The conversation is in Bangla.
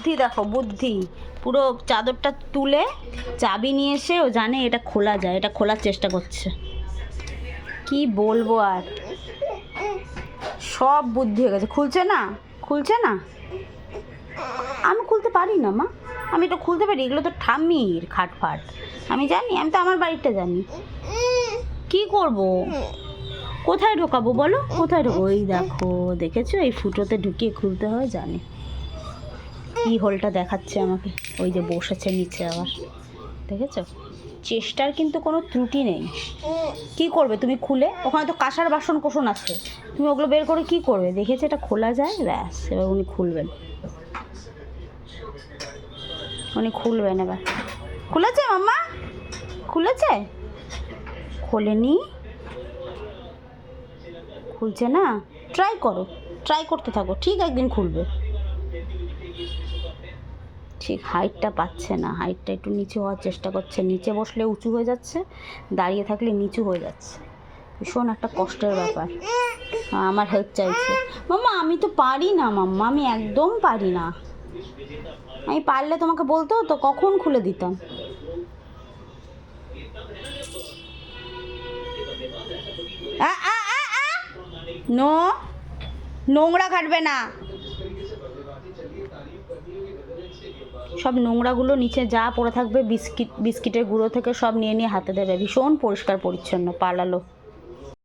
বুদ্ধি দেখো, বুদ্ধি। পুরো চাদরটা তুলে চাবি নিয়ে এসে ও জানে এটা খোলা যায়, এটা খোলার চেষ্টা করছে। কি বলবো আর, সব বুদ্ধি হয়ে গেছে। খুলছে না, খুলছে না। আমি খুলতে পারি না মা, আমি তো খুলতে পারি, এগুলো তো ঠাম্মির খাটফাট, আমি জানি, আমি তো আমার বাড়িটা জানি। কি করব, কোথায় ঢোকাবো বলো, কোথায় ঢোকাবো? ওই দেখো, দেখেছো, এই ফুটোতে ঢুকিয়ে খুলতে হয়, জানে। কি হোলটা দেখাচ্ছে আমাকে, ওই যে বসেছে নিচে আবার, দেখেছো? চেষ্টার কিন্তু কোনো ত্রুটি নেই। কি করবে তুমি খুলে? ওখানে তো কাঁসার বাসন কোসন আছে, তুমি ওগুলো বের করে কি করবে? দেখেছে এটা খোলা যায়, ব্যাস এবার উনি খুলবেন, উনি খুলবেন এবার। খুলেছে মাম্মা, খুলেছে? খোলেনি, খুলছে না। ট্রাই করো, ট্রাই করতে থাকো, ঠিক একদিন খুলবে। ঠিক হাইটটা পাচ্ছে না, হাইটটা একটু নিচু হওয়ার চেষ্টা করছে, নিচে বসলে উঁচু হয়ে যাচ্ছে, দাঁড়িয়ে থাকলে নিচু হয়ে যাচ্ছে, ভীষণ একটা কষ্টের ব্যাপার। আমার হেল্প চাইছে। মাম্মা আমি তো পারি না মাম্মা, আমি একদম পারি না, আমি পারলে তোমাকে বলতো তো, কখন খুলে দিতাম। নো, নোংরা ঘাটবে না, সব নোংরাগুলো নিচে যা পড়ে থাকবে, বিস্কিটের গুঁড়ো থেকে সব নিয়ে নিয়ে হাতে দেবে। ভীষণ পরিষ্কার পরিচ্ছন্ন, পালালো।